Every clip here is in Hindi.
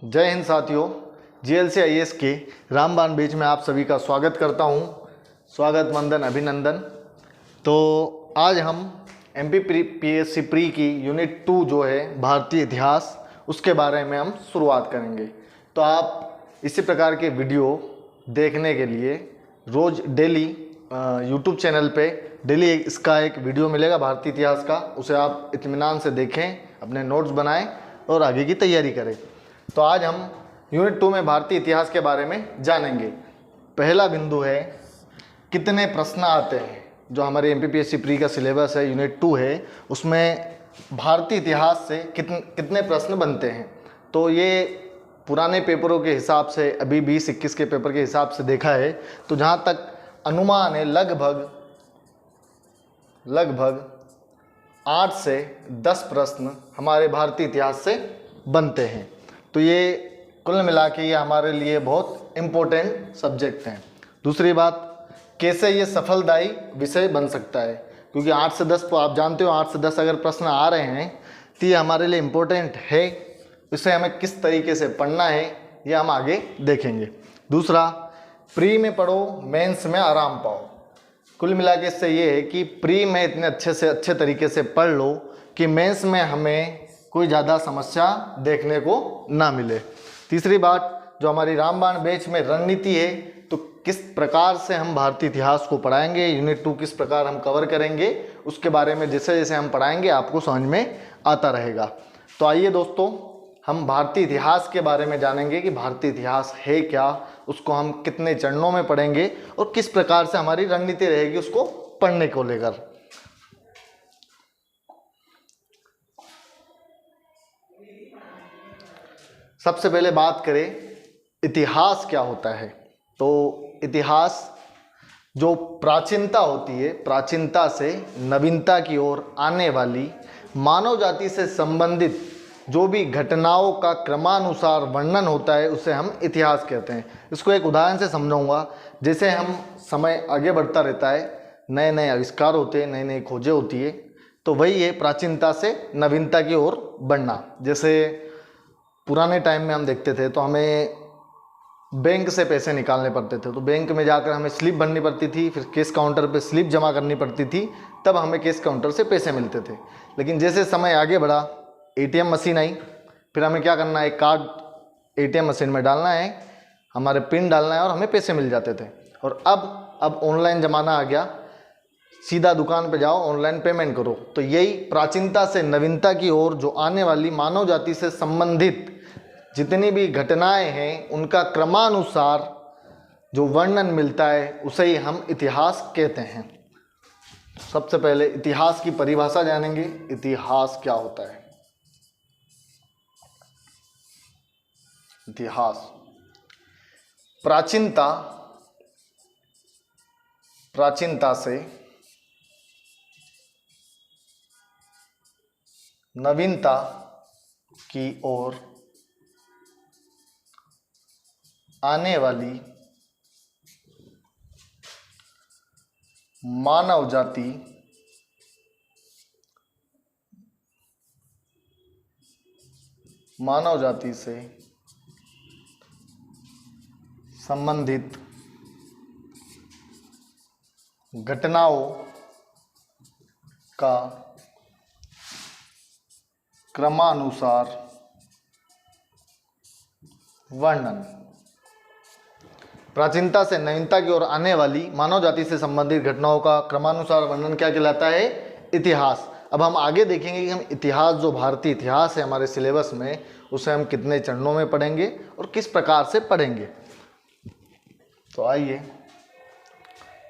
जय हिंद साथियों। जीएलसी आईएएस के रामबाण बैच में आप सभी का स्वागत करता हूं। स्वागत वंदन अभिनंदन। तो आज हम एमपी पीएससी प्री की यूनिट 2 जो है भारतीय इतिहास, उसके बारे में हम शुरुआत करेंगे। तो आप इसी प्रकार के वीडियो देखने के लिए रोज़ डेली यूट्यूब चैनल पे डेली इसका एक वीडियो मिलेगा भारतीय इतिहास का, उसे आप इत्मीनान से देखें, अपने नोट्स बनाएं और आगे की तैयारी करें। तो आज हम यूनिट 2 में भारतीय इतिहास के बारे में जानेंगे। पहला बिंदु है कितने प्रश्न आते हैं। जो हमारे एमपीपीएससी प्री का सिलेबस है, यूनिट 2 है, उसमें भारतीय इतिहास से कितने प्रश्न बनते हैं। तो ये पुराने पेपरों के हिसाब से, अभी 20-21 के पेपर के हिसाब से देखा है तो जहाँ तक अनुमान है लगभग 8 से 10 प्रश्न हमारे भारतीय इतिहास से बनते हैं। तो ये कुल मिला के ये हमारे लिए बहुत इम्पोर्टेंट सब्जेक्ट हैं। दूसरी बात, कैसे ये सफलदायी विषय बन सकता है, क्योंकि 8 से 10 तो आप जानते हो 8 से 10 अगर प्रश्न आ रहे हैं तो ये हमारे लिए इम्पोर्टेंट है। इसे हमें किस तरीके से पढ़ना है ये हम आगे देखेंगे। दूसरा, प्री में पढ़ो, मेंस में आराम पाओ। कुल मिला के इससे ये है कि प्री में इतने अच्छे से अच्छे तरीके से पढ़ लो कि मेंस में हमें कोई ज़्यादा समस्या देखने को ना मिले। तीसरी बात, जो हमारी रामबाण बैच में रणनीति है, तो किस प्रकार से हम भारतीय इतिहास को पढ़ाएंगे, यूनिट 2 किस प्रकार हम कवर करेंगे, उसके बारे में जैसे जैसे हम पढ़ाएंगे आपको समझ में आता रहेगा। तो आइए दोस्तों, हम भारतीय इतिहास के बारे में जानेंगे कि भारतीय इतिहास है क्या, उसको हम कितने चरणों में पढ़ेंगे और किस प्रकार से हमारी रणनीति रहेगी उसको पढ़ने को लेकर। सबसे पहले बात करें इतिहास क्या होता है। तो इतिहास जो प्राचीनता होती है, प्राचीनता से नवीनता की ओर आने वाली मानव जाति से संबंधित जो भी घटनाओं का क्रमानुसार वर्णन होता है उसे हम इतिहास कहते हैं। इसको एक उदाहरण से समझाऊंगा। जैसे हम समय आगे बढ़ता रहता है, नए नए आविष्कार होते हैं, नई नई खोजें होती है, तो वही है प्राचीनता से नवीनता की ओर बढ़ना। जैसे पुराने टाइम में हम देखते थे तो हमें बैंक से पैसे निकालने पड़ते थे, तो बैंक में जाकर हमें स्लिप भरनी पड़ती थी, फिर कैश काउंटर पे स्लिप जमा करनी पड़ती थी, तब हमें कैश काउंटर से पैसे मिलते थे। लेकिन जैसे समय आगे बढ़ा, एटीएम मशीन आई, फिर हमें क्या करना है, कार्ड एटीएम मशीन में डालना है, हमारे पिन डालना है और हमें पैसे मिल जाते थे। और अब ऑनलाइन ज़माना आ गया, सीधा दुकान पे जाओ, ऑनलाइन पेमेंट करो। तो यही प्राचीनता से नवीनता की ओर जो आने वाली मानव जाति से संबंधित जितनी भी घटनाएं हैं उनका क्रमानुसार जो वर्णन मिलता है उसे ही हम इतिहास कहते हैं। सबसे पहले इतिहास की परिभाषा जानेंगे। इतिहास क्या होता है। इतिहास प्राचीनता से नवीनता की ओर आने वाली मानव जाति से संबंधित घटनाओं का क्रमानुसार वर्णन। प्राचीनता से नवीनता की ओर आने वाली मानव जाति से संबंधित घटनाओं का क्रमानुसार वर्णन क्या कहलाता है, इतिहास। अब हम आगे देखेंगे कि हम इतिहास, जो भारतीय इतिहास है हमारे सिलेबस में, उसे हम कितने चरणों में पढ़ेंगे और किस प्रकार से पढ़ेंगे। तो आइए,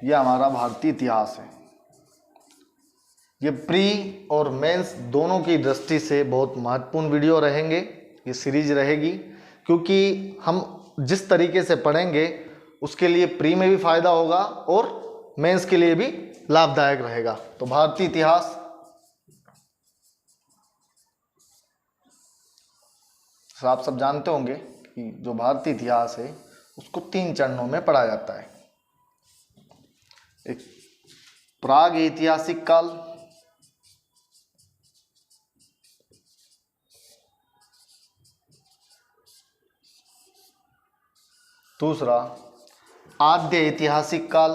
यह हमारा भारतीय इतिहास है। ये प्री और मेंस दोनों की दृष्टि से बहुत महत्वपूर्ण वीडियो रहेंगे, ये सीरीज रहेगी, क्योंकि हम जिस तरीके से पढ़ेंगे उसके लिए प्री में भी फायदा होगा और मेंस के लिए भी लाभदायक रहेगा। तो भारतीय इतिहास, तो आप सब जानते होंगे कि जो भारतीय इतिहास है उसको 3 चरणों में पढ़ा जाता है। एक प्राग ऐतिहासिक काल, दूसरा आद्य ऐतिहासिक काल,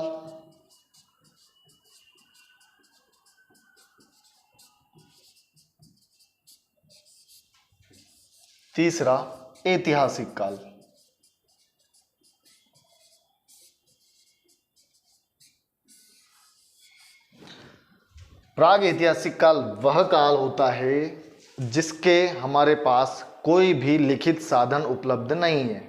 तीसरा ऐतिहासिक काल। प्राग ऐतिहासिक काल वह काल होता है जिसके हमारे पास कोई भी लिखित साधन उपलब्ध नहीं है।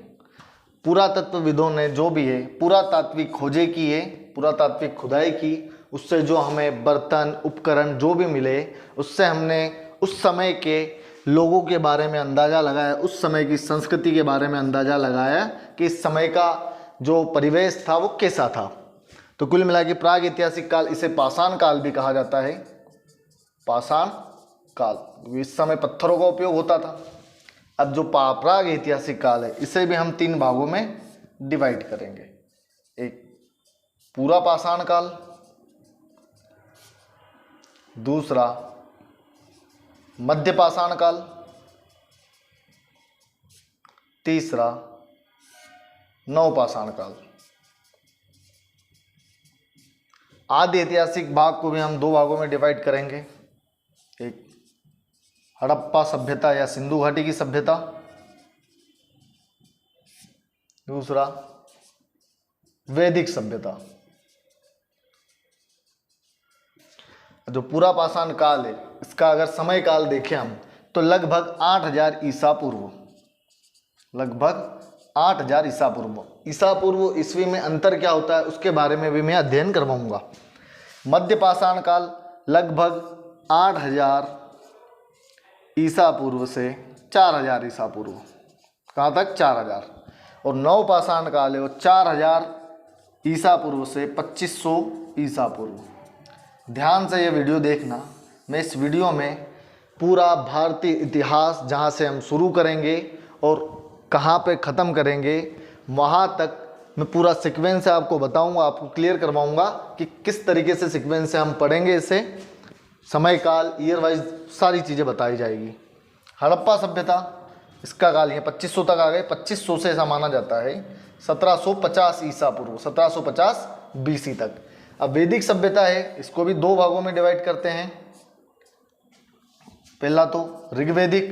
पुरातत्वविदों ने जो भी है पुरातात्विक खोजें की है, पुरातात्विक खुदाई की, उससे जो हमें बर्तन उपकरण जो भी मिले उससे हमने उस समय के लोगों के बारे में अंदाज़ा लगाया, उस समय की संस्कृति के बारे में अंदाज़ा लगाया कि इस समय का जो परिवेश था वो कैसा था। तो कुल मिला के प्राग ऐतिहासिक काल, इसे पाषाण काल भी कहा जाता है। पाषाण काल, इस समय पत्थरों का उपयोग होता था। अब जो प्राग ऐतिहासिक काल है इसे भी हम 3 भागों में डिवाइड करेंगे। एक पूरा पाषाण काल, दूसरा मध्य पाषाण काल, तीसरा नवपाषाण काल। आदि ऐतिहासिक भाग को भी हम 2 भागों में डिवाइड करेंगे। एक हड़प्पा सभ्यता या सिंधु घाटी की सभ्यता, दूसरा वैदिक सभ्यता। जो पूरा पाषाण काल है इसका अगर समय काल देखें हम तो लगभग 8000 ईसा पूर्व, लगभग 8000 ईसा पूर्व। ईसा पूर्व ईस्वी में अंतर क्या होता है उसके बारे में भी मैं अध्ययन करवाऊंगा। मध्य पाषाण काल लगभग 8000 ईसा पूर्व से 4000 ईसा पूर्व, कहाँ तक 4000। और नव पाषाण काल है वो 4000 ईसा पूर्व से 2500 ईसा पूर्व। ध्यान से ये वीडियो देखना। मैं इस वीडियो में पूरा भारतीय इतिहास जहाँ से हम शुरू करेंगे और कहाँ पे ख़त्म करेंगे वहाँ तक मैं पूरा सीक्वेंस से आपको बताऊंगा, आपको क्लियर करवाऊंगा कि किस तरीके से सीक्वेंस से हम पढ़ेंगे इसे। समय काल, ईयर वाइज सारी चीज़ें बताई जाएगी। हड़प्पा सभ्यता, इसका काल ये 2500 तक आ गए। 2500 से ऐसा माना जाता है 1750 ईसा पूर्व, 1750 BC तक। अब वैदिक सभ्यता है, इसको भी 2 भागों में डिवाइड करते हैं। पहला तो ऋग्वैदिक,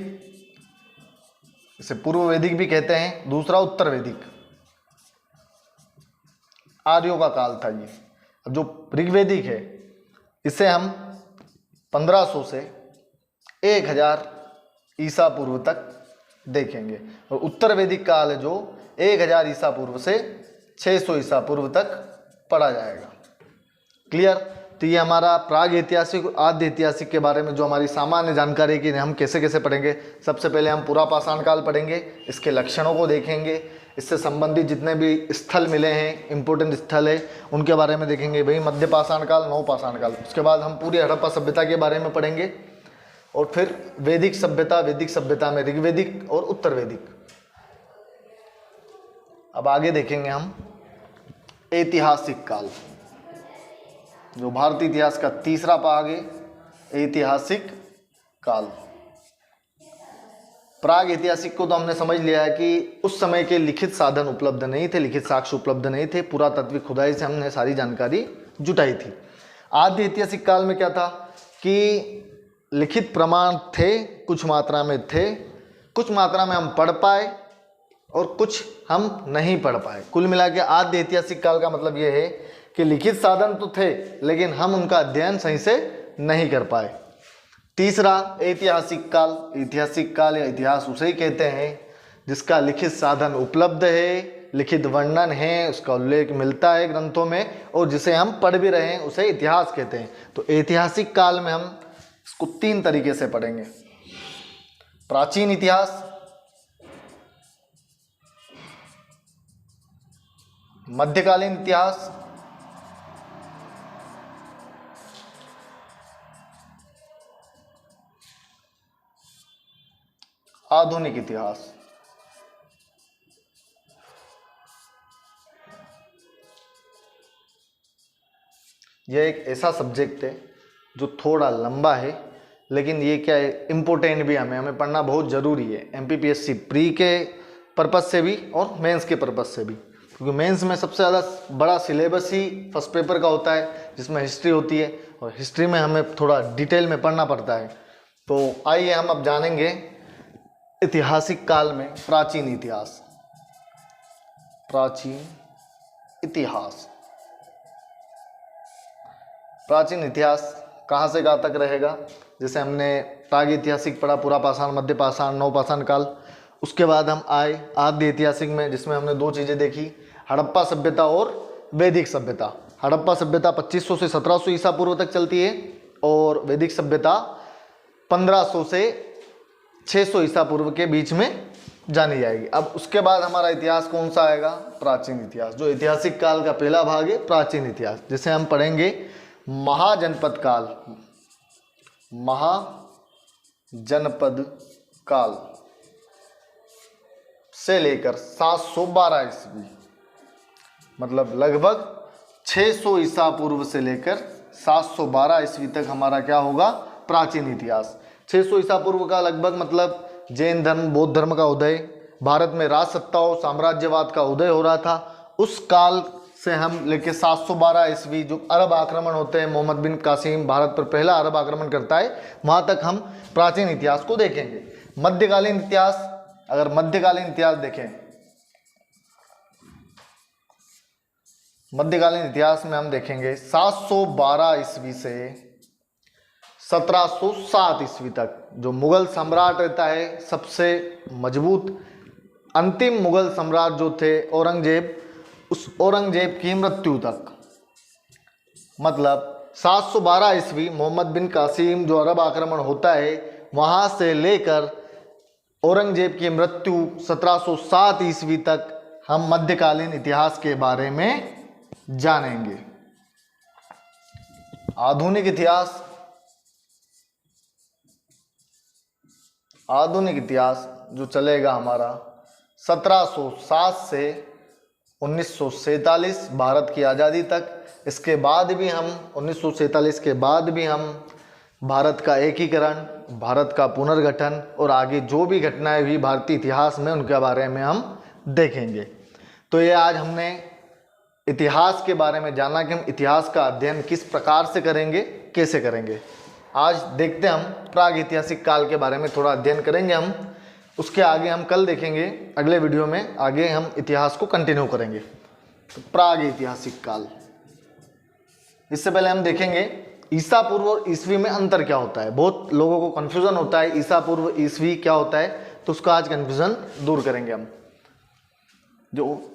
इसे पूर्व वैदिक भी कहते हैं, दूसरा उत्तर वैदिक, आर्यों का काल था ये। अब जो ऋग्वैदिक है इसे हम 1500 से 1000 ईसा पूर्व तक देखेंगे। और उत्तर वैदिक काल है जो 1000 ईसा पूर्व से 600 ईसा पूर्व तक पढ़ा जाएगा। क्लियर? तो ये हमारा प्राग ऐतिहासिक और आद्य ऐतिहासिक के बारे में जो हमारी सामान्य जानकारी है कि हम कैसे कैसे पढ़ेंगे। सबसे पहले हम पूरा पाषाण काल पढ़ेंगे, इसके लक्षणों को देखेंगे, इससे संबंधित जितने भी स्थल मिले हैं, इंपॉर्टेंट स्थल है, उनके बारे में देखेंगे। भाई मध्य पाषाण काल, नव पाषाण काल। उसके बाद हम पूरी हड़प्पा सभ्यता के बारे में पढ़ेंगे और फिर वैदिक सभ्यता, वैदिक सभ्यता में ऋग्वैदिक और उत्तर वैदिक। अब आगे देखेंगे हम ऐतिहासिक काल, जो भारतीय इतिहास का तीसरा भाग है, ऐतिहासिक काल। प्राग ऐतिहासिक को तो हमने समझ लिया है कि उस समय के लिखित साधन उपलब्ध नहीं थे, लिखित साक्ष्य उपलब्ध नहीं थे, पुरातात्विक खुदाई से हमने सारी जानकारी जुटाई थी। आद्य ऐतिहासिक काल में क्या था कि लिखित प्रमाण थे, कुछ मात्रा में थे, कुछ मात्रा में हम पढ़ पाए और कुछ हम नहीं पढ़ पाए। कुल मिला के आद्य ऐतिहासिक काल का मतलब ये है कि लिखित साधन तो थे लेकिन हम उनका अध्ययन सही से नहीं कर पाए। तीसरा ऐतिहासिक काल, ऐतिहासिक काल या इतिहास उसे ही कहते हैं जिसका लिखित साधन उपलब्ध है, लिखित वर्णन है, उसका उल्लेख मिलता है ग्रंथों में और जिसे हम पढ़ भी रहे हैं उसे इतिहास कहते हैं। तो ऐतिहासिक काल में हम इसको 3 तरीके से पढ़ेंगे। प्राचीन इतिहास, मध्यकालीन इतिहास, आधुनिक इतिहास। यह एक ऐसा सब्जेक्ट है जो थोड़ा लंबा है लेकिन ये क्या है, इम्पोर्टेंट भी हमें पढ़ना बहुत ज़रूरी है, MPPSC प्री के पर्पज़ से भी और मेंस के पर्पज़ से भी। क्योंकि मेंस में सबसे ज़्यादा बड़ा सिलेबस ही फर्स्ट पेपर का होता है, जिसमें हिस्ट्री होती है, और हिस्ट्री में हमें थोड़ा डिटेल में पढ़ना पड़ता है। तो आइए हम अब जानेंगे ऐतिहासिक काल में प्राचीन इतिहास। प्राचीन इतिहास, प्राचीन इतिहास कहाँ से कहाँ तक रहेगा? जैसे हमने प्रागैतिहासिक पढ़ा, पूरा पाषाण, मध्य पाषाण, नवपाषाण काल। उसके बाद हम आए आद्य ऐतिहासिक में, जिसमें हमने दो चीज़ें देखी, हड़प्पा सभ्यता और वैदिक सभ्यता। हड़प्पा सभ्यता 2500 से 1700 ईसा पूर्व तक चलती है, और वैदिक सभ्यता 1500 से 600 ईसा पूर्व के बीच में जानी जाएगी। अब उसके बाद हमारा इतिहास कौन सा आएगा? प्राचीन इतिहास। जो ऐतिहासिक काल का पहला भाग है प्राचीन इतिहास, जिसे हम पढ़ेंगे महाजनपद काल। महाजनपद काल से लेकर 712 ईस्वी, मतलब लगभग 600 ईसा पूर्व से लेकर 712 ईस्वी तक हमारा क्या होगा? प्राचीन इतिहास। 600 ईसा पूर्व का लगभग मतलब जैन धर्म, बौद्ध धर्म का उदय, भारत में राज सत्ताओं, साम्राज्यवाद का उदय हो रहा था। उस काल से हम लेके 712 ईस्वी, जो अरब आक्रमण होते हैं, मोहम्मद बिन कासिम भारत पर पहला अरब आक्रमण करता है, वहाँ तक हम प्राचीन इतिहास को देखेंगे। मध्यकालीन इतिहास, अगर मध्यकालीन इतिहास देखें, मध्यकालीन इतिहास में हम देखेंगे 712 ईस्वी से 1707 ईस्वी तक। जो मुगल सम्राट रहता है, सबसे मजबूत अंतिम मुगल सम्राट जो थे औरंगजेब, उस औरंगजेब की मृत्यु तक, मतलब 712 ईस्वी मोहम्मद बिन कासिम जो अरब आक्रमण होता है, वहाँ से लेकर औरंगजेब की मृत्यु 1707 ईस्वी तक हम मध्यकालीन इतिहास के बारे में जानेंगे। आधुनिक इतिहास, आधुनिक इतिहास जो चलेगा हमारा 1707 से 1947 भारत की आज़ादी तक। इसके बाद भी हम 1947 के बाद भी हम भारत का एकीकरण, भारत का पुनर्गठन और आगे जो भी घटनाएं हुई भारतीय इतिहास में, उनके बारे में हम देखेंगे। तो ये आज हमने इतिहास के बारे में जाना कि हम इतिहास का अध्ययन किस प्रकार से करेंगे, कैसे करेंगे। आज देखते हैं हम प्रागैतिहासिक काल के बारे में थोड़ा अध्ययन करेंगे हम। उसके आगे हम कल देखेंगे, अगले वीडियो में आगे हम इतिहास को कंटिन्यू करेंगे। तो प्रागैतिहासिक काल, इससे पहले हम देखेंगे ईसा पूर्व और ईसवी में अंतर क्या होता है। बहुत लोगों को कन्फ्यूज़न होता है ईसा पूर्व ईसवी क्या होता है, तो उसका आज कन्फ्यूज़न दूर करेंगे हम। जो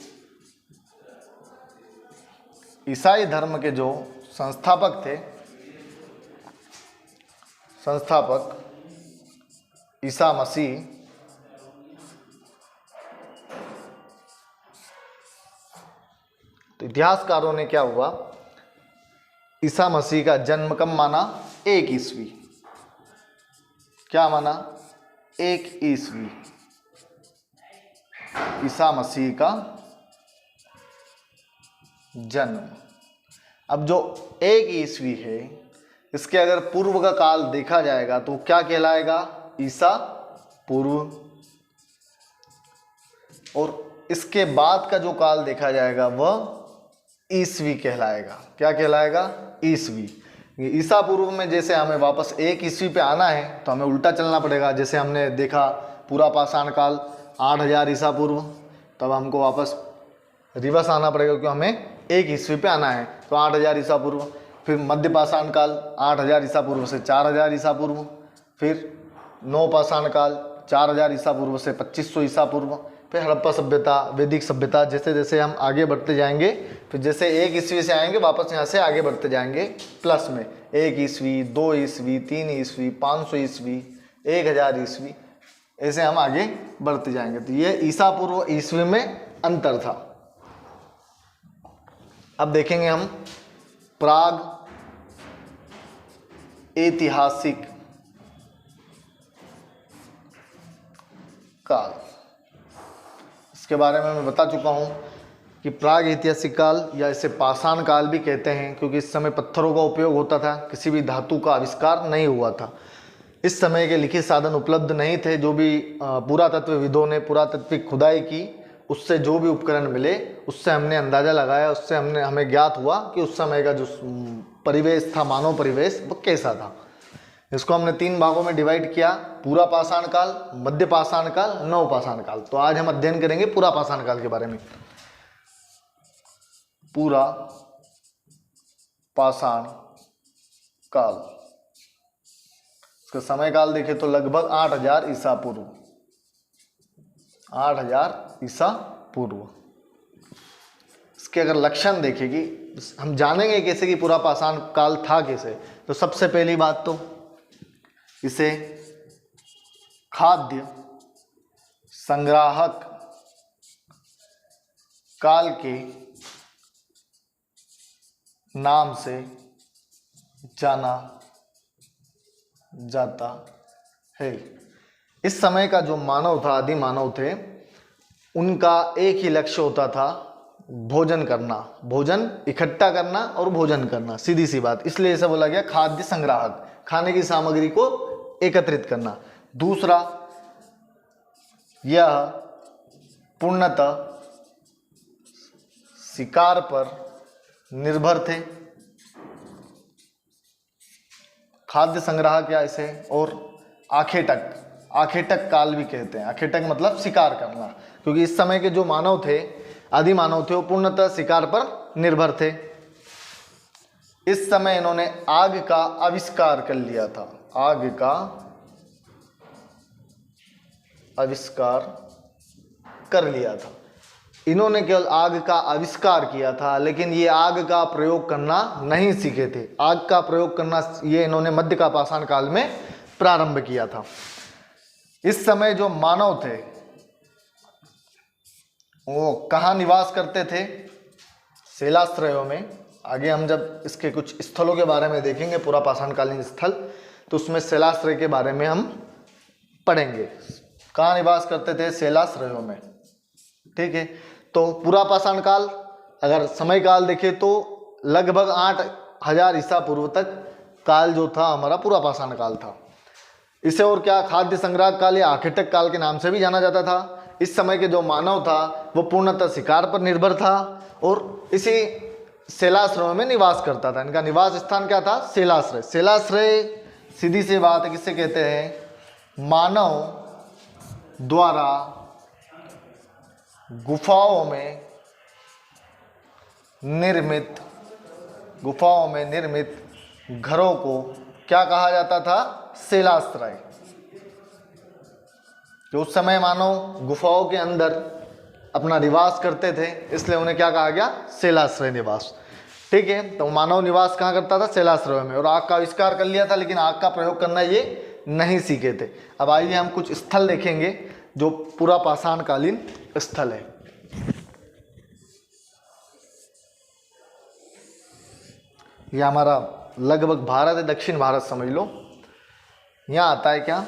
ईसाई धर्म के जो संस्थापक थे, संस्थापक ईसा मसीह, तो इतिहासकारों ने क्या हुआ, ईसा मसीह का जन्म कब माना? 1 ईस्वी। क्या माना? 1 ईस्वी ईसा मसीह का जन्म। अब जो 1 ईस्वी है, इसके अगर पूर्व का काल देखा जाएगा तो क्या कहलाएगा? ईसा पूर्व। और इसके बाद का जो काल देखा जाएगा वह ईसवी कहलाएगा। क्या कहलाएगा? ईसवी। ईसा पूर्व में जैसे हमें वापस 1 ईस्वी पे आना है तो हमें उल्टा चलना पड़ेगा। जैसे हमने देखा पूरा पाषाण काल 8000 ईसा पूर्व, तब हमको वापस रिवर्स आना पड़ेगा क्योंकि हमें 1 ईस्वी पे आना है, तो 8000 ईसा पूर्व। फिर मध्य पाषाण काल 8000 ईसा पूर्व से 4000 ईसा पूर्व। फिर नव पाषाण काल 4000 ईसा पूर्व से 2500 ईसा पूर्व। फिर हड़प्पा सभ्यता, वैदिक सभ्यता। जैसे जैसे हम आगे बढ़ते जाएंगे, फिर जैसे 1 ईस्वी से आएंगे वापस यहाँ से आगे बढ़ते जाएंगे प्लस में 1 ईस्वी, 2 ईस्वी, 3 ईस्वी, 500 ईस्वी, 1000 ईस्वी, ऐसे हम आगे बढ़ते जाएंगे। तो ये ईसा पूर्व ईस्वी में अंतर था। अब देखेंगे हम प्राग ऐतिहासिक काल। इसके बारे में मैं बता चुका हूँ कि प्राग ऐतिहासिक काल या इसे पाषाण काल भी कहते हैं, क्योंकि इस समय पत्थरों का उपयोग होता था, किसी भी धातु का आविष्कार नहीं हुआ था। इस समय के लिखित साधन उपलब्ध नहीं थे। जो भी पुरातत्वविदों ने पुरातात्विक खुदाई की, उससे जो भी उपकरण मिले उससे हमने अंदाज़ा लगाया, उससे हमें ज्ञात हुआ कि उस समय का जो परिवेश था, मानव परिवेश, वो कैसा था। इसको हमने 3 भागों में डिवाइड किया, पूरा पाषाण काल, मध्य पाषाण काल, नव पाषाण काल। तो आज हम अध्ययन करेंगे पूरा पाषाण काल के बारे में। पूरा पाषाण काल, इसका समय काल देखें तो लगभग 8000 ईसा पूर्व, 8000 ईसा पूर्व। इसके अगर लक्षण देखेगी, हम जानेंगे कैसे कि पूरा पाषाण काल था कैसे। तो सबसे पहली बात तो इसे खाद्य संग्राहक काल के नाम से जाना जाता है। इस समय का जो मानव था, आदि मानव थे, उनका एक ही लक्ष्य होता था, भोजन करना, भोजन इकट्ठा करना और भोजन करना, सीधी सी बात। इसलिए ऐसा बोला गया खाद्य संग्राहक, खाने की सामग्री को एकत्रित करना। दूसरा, यह पूर्णतः शिकार पर निर्भर थे। खाद्य संग्रह क्या इसे, और आखेटक काल भी कहते हैं। आखेटक मतलब शिकार करना, क्योंकि इस समय के जो मानव थे, आदि मानव थे, वो पूर्णतः शिकार पर निर्भर थे। इस समय इन्होंने आग का आविष्कार कर लिया था, आग का आविष्कार कर लिया था। इन्होंने केवल आग का आविष्कार किया था, लेकिन ये आग का प्रयोग करना नहीं सीखे थे। आग का प्रयोग करना ये इन्होंने मध्य का पाषाण काल में प्रारंभ किया था। इस समय जो मानव थे वो कहाँ निवास करते थे? शैलाश्रयों में। आगे हम जब इसके कुछ स्थलों के बारे में देखेंगे, पूरा पाषाणकालीन स्थल, तो उसमें शैलाश्रय के बारे में हम पढ़ेंगे। कहाँ निवास करते थे? शैलाश्रयों में। ठीक है, तो पूरा पाषाण काल अगर समय काल देखें तो लगभग 8000 ईसा पूर्व तक काल जो था हमारा पूरा पाषाण काल था। इसे और क्या खाद्य संग्रह काल या आखेटक काल के नाम से भी जाना जाता था। इस समय के जो मानव था वो पूर्णतः शिकार पर निर्भर था और इसी शैलाश्रयों में निवास करता था। इनका निवास स्थान क्या था? शैलाश्रय। शैलाश्रय सीधी सी बात है, किससे कहते हैं? मानव द्वारा गुफाओं में निर्मित घरों को क्या कहा जाता था? शैलाश्रय। जो उस समय मानव गुफाओं के अंदर अपना निवास करते थे, इसलिए उन्हें क्या कहा गया? शैलाश्रय निवास। ठीक है, तो मानव निवास कहाँ करता था? शैलाश्रय में। और आग का आविष्कार कर लिया था, लेकिन आग का प्रयोग करना ये नहीं सीखे थे। अब आइए हम कुछ स्थल देखेंगे जो पूरा पाषाणकालीन स्थल है। यह हमारा लगभग भारत है, दक्षिण भारत समझ लो। यहाँ आता है क्या?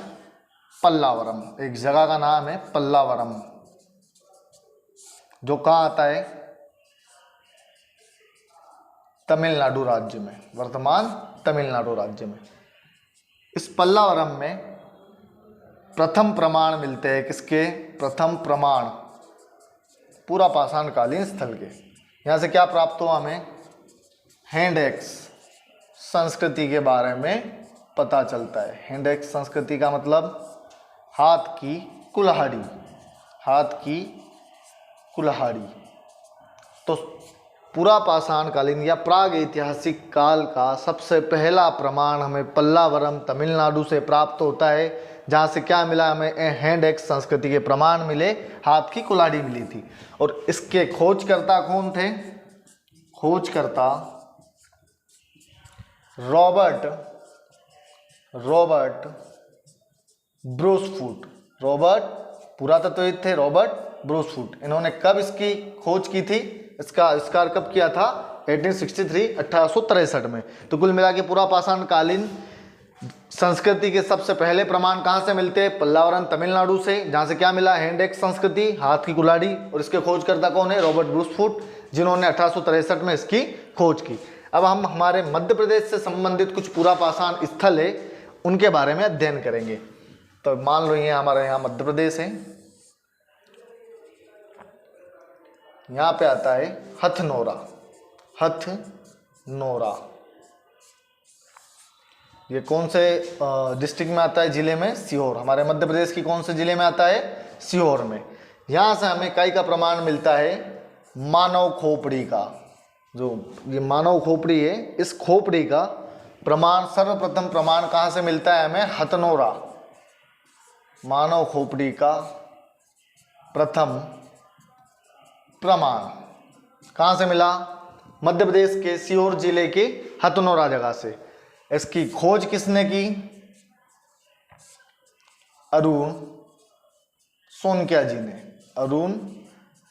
पल्लावरम। एक जगह का नाम है पल्लावरम, जो कहाँ आता है? तमिलनाडु राज्य में, वर्तमान तमिलनाडु राज्य में। इस पल्लावरम में प्रथम प्रमाण मिलते हैं। किसके प्रथम प्रमाण? पूरा पाषाणकालीन स्थल के। यहाँ से क्या प्राप्त हुआ हमें? हैंड एक्स संस्कृति के बारे में पता चलता है। हैंड एक्स संस्कृति का मतलब हाथ की कुल्हाड़ी, हाथ की कुल्हाड़ी। तो पूरा पाषाणकालीन या प्राग ऐतिहासिक काल का सबसे पहला प्रमाण हमें पल्लावरम तमिलनाडु से प्राप्त होता है, जहाँ से क्या मिला हमें? हैंड एक्स संस्कृति के प्रमाण मिले, हाथ की कुल्हाड़ी मिली थी। और इसके खोजकर्ता कौन थे? खोजकर्ता रॉबर्ट ब्रूसफूट। रॉबर्ट पुरातत्वविद थे, रॉबर्ट ब्रूसफूट। इन्होंने कब इसकी खोज की थी? इसका आविष्कार कब किया था? 1863 में। तो कुल मिला के पूरा पाषाणकालीन संस्कृति के सबसे पहले प्रमाण कहाँ से मिलते हैं? पल्लावरम तमिलनाडु से, जहाँ से क्या मिला? हैंड एक्स संस्कृति, हाथ की कुल्हाड़ी। और इसके खोजकर्ता कौन है? रॉबर्ट ब्रूसफूट, जिन्होंने 1863 में इसकी खोज की। अब हम हमारे मध्य प्रदेश से संबंधित कुछ पूरा पाषाण स्थल है, उनके बारे में अध्ययन करेंगे। तो मान लो ये हमारे यहाँ मध्य प्रदेश है। यहाँ पे आता है हथनोरा। हथनोरा ये कौन से डिस्ट्रिक्ट में आता है? जिले में सीहोर। हमारे मध्य प्रदेश की कौन से जिले में आता है? सीहोर में। यहाँ से हमें इकाई का प्रमाण मिलता है मानव खोपड़ी का। जो ये मानव खोपड़ी है, इस खोपड़ी का प्रमाण, सर्वप्रथम प्रमाण कहाँ से मिलता है हमें? हथनोरा। मानव खोपड़ी का प्रथम प्रमाण कहाँ से मिला? मध्य प्रदेश के सीहोर जिले के हथनोरा जगह से। इसकी खोज किसने की? अरुण सोनकिया जी ने। अरुण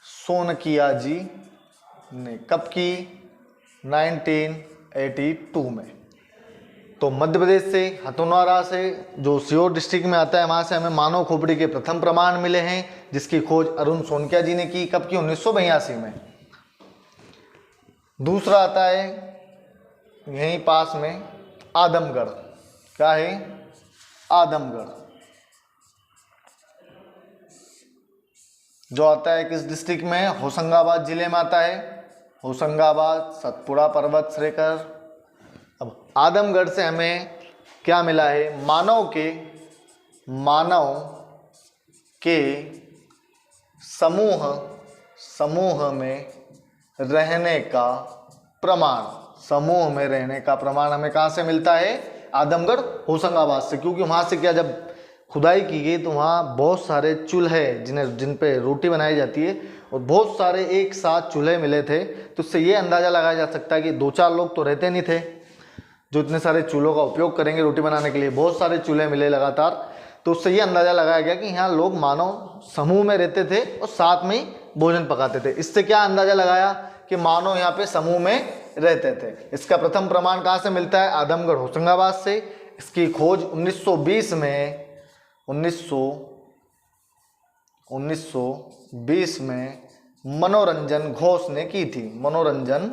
सोनकिया जी ने कब की? 1982 में। तो मध्य प्रदेश से हथनोरा से जो सीहोर डिस्ट्रिक्ट में आता है, वहाँ से हमें मानव खोपड़ी के प्रथम प्रमाण मिले हैं, जिसकी खोज अरुण सोनकिया जी ने की। कब की? 1982 में। दूसरा आता है यहीं पास में आदमगढ़। क्या है? आदमगढ़ जो आता है किस डिस्ट्रिक्ट में? होशंगाबाद जिले में आता है। होशंगाबाद, सतपुड़ा पर्वत श्रेकर। अब आदमगढ़ से हमें क्या मिला है? मानव के समूह में रहने का प्रमाण। समूह में रहने का प्रमाण हमें कहाँ से मिलता है? आदमगढ़, होशंगाबाद से। क्योंकि वहाँ से क्या, जब खुदाई की गई तो वहाँ बहुत सारे चूल्हे जिन पे रोटी बनाई जाती है, और बहुत सारे एक साथ चूल्हे मिले थे। तो उससे ये अंदाज़ा लगाया जा सकता है कि 2-4 लोग तो रहते नहीं थे जो इतने सारे चूल्हों का उपयोग करेंगे रोटी बनाने के लिए। बहुत सारे चूल्हे मिले लगातार, तो उससे ये अंदाज़ा लगाया गया कि यहाँ लोग मानव समूह में रहते थे और साथ में ही भोजन पकाते थे। इससे क्या अंदाज़ा लगाया कि मानव यहाँ पे समूह में रहते थे। इसका प्रथम प्रमाण कहाँ से मिलता है? आदमगढ़, होशंगाबाद से। इसकी खोज 1920 में मनोरंजन घोष ने की थी। मनोरंजन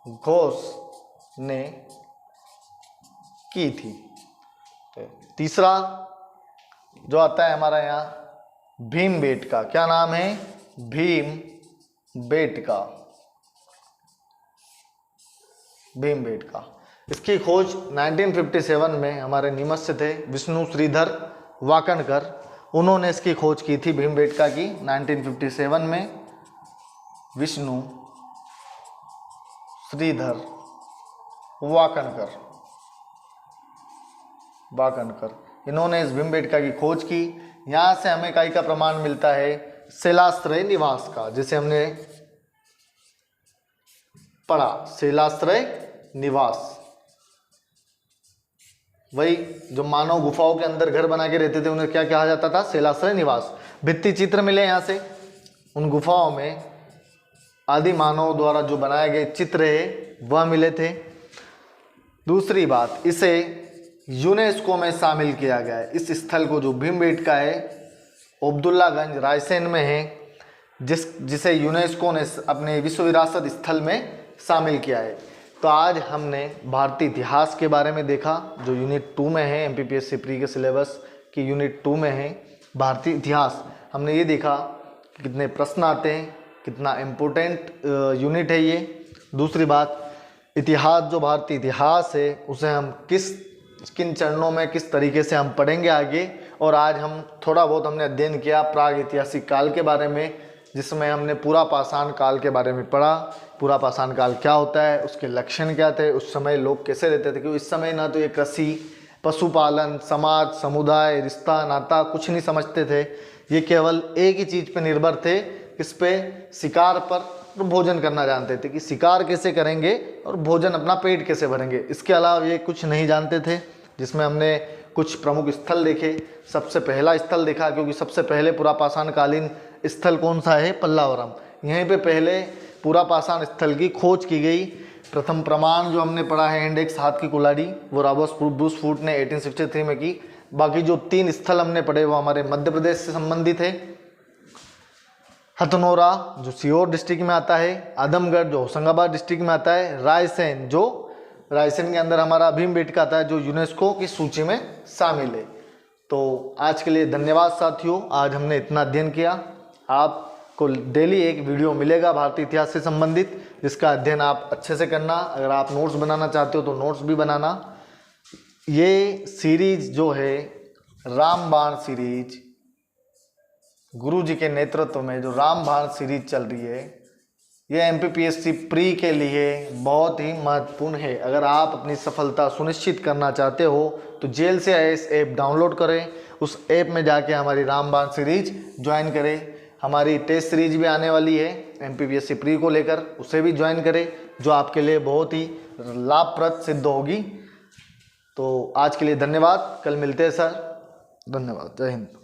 घोष ने की थी। तीसरा जो आता है हमारा यहाँ भीमबेटका। क्या नाम है? भीमबेटका। भीमबेटका। इसकी खोज 1957 में हमारे नीमच से थे विष्णु श्रीधर वाकणकर। उन्होंने इसकी खोज की थी भीमबेटका की 1957 में। विष्णु श्रीधर वाकणकर इन्होंने इस भीमबेटका की खोज की। यहाँ से हमें इकाई का प्रमाण मिलता है शिलाश्रय निवास का, जिसे हमने पढ़ा। शिलाश्रय निवास वही जो मानव गुफाओं के अंदर घर बना के रहते थे, उन्हें क्या कहा जाता था? शिलाश्रय निवास। भित्ति चित्र मिले यहाँ से। उन गुफाओं में आदि मानव द्वारा जो बनाए गए चित्र है वह मिले थे। दूसरी बात, इसे यूनेस्को में शामिल किया गया है। इस स्थल को, जो भीमबेटका है, अब्दुल्लागंज रायसेन में है, जिसे यूनेस्को ने अपने विश्व विरासत स्थल में शामिल किया है। तो आज हमने भारतीय इतिहास के बारे में देखा, जो यूनिट 2 में है, MPPSC प्री के सिलेबस की यूनिट 2 में है भारतीय इतिहास। हमने ये देखा कि कितने प्रश्न आते हैं, कितना इम्पोर्टेंट यूनिट है ये। दूसरी बात, इतिहास, जो भारतीय इतिहास है, उसे हम किन चरणों में किस तरीके से हम पढ़ेंगे आगे। और आज हम थोड़ा बहुत हमने अध्ययन किया प्राग ऐतिहासिक काल के बारे में, जिसमें हमने पूरा पाषाण काल के बारे में पढ़ा। पूरा पाषाण काल क्या होता है, उसके लक्षण क्या थे, उस समय लोग कैसे रहते थे। क्योंकि इस समय ना तो ये कृषि, पशुपालन, समाज, समुदाय, रिश्ता, नाता कुछ नहीं समझते थे। ये केवल एक ही चीज़ पे निर्भर थे, किस पे? शिकार पर। और भोजन करना जानते थे कि शिकार कैसे करेंगे और भोजन अपना पेट कैसे भरेंगे। इसके अलावा ये कुछ नहीं जानते थे, जिसमें हमने कुछ प्रमुख स्थल देखे। सबसे पहला स्थल देखा, क्योंकि सबसे पहले पूरा पाषाणकालीन स्थल कौन सा है? पल्लावरम। यहीं पे पहले पूरा पाषाण स्थल की खोज की गई। प्रथम प्रमाण जो हमने पढ़ा है इंडेक्स हाथ की कुल्हाड़ी, वो रॉबर्ट ब्रूस फूट ने 1863 में की। बाकी जो 3 स्थल हमने पढ़े वो हमारे मध्य प्रदेश से संबंधित है। हथनोरा जो सीहोर डिस्ट्रिक्ट में आता है, आदमगढ़ जो होशंगाबाद डिस्ट्रिक्ट में आता है, रायसेन जो रायसेन के अंदर हमारा भीमबेटका आता है, जो यूनेस्को की सूची में शामिल है। तो आज के लिए धन्यवाद साथियों। आज हमने इतना अध्ययन किया। आप आपको डेली एक वीडियो मिलेगा भारतीय इतिहास से संबंधित, जिसका अध्ययन आप अच्छे से करना। अगर आप नोट्स बनाना चाहते हो तो नोट्स भी बनाना। ये सीरीज जो है रामबाण सीरीज, गुरु जी के नेतृत्व में जो रामबाण सीरीज चल रही है, ये MPPSC प्री के लिए बहुत ही महत्वपूर्ण है। अगर आप अपनी सफलता सुनिश्चित करना चाहते हो तो जेल से IAS ऐप डाउनलोड करें, उस ऐप में जाके हमारी रामबाण सीरीज ज्वाइन करें। हमारी टेस्ट सीरीज भी आने वाली है MPPSC प्री को लेकर, उसे भी ज्वाइन करें, जो आपके लिए बहुत ही लाभप्रद सिद्ध होगी। तो आज के लिए धन्यवाद, कल मिलते हैं सर। धन्यवाद, जय हिंद।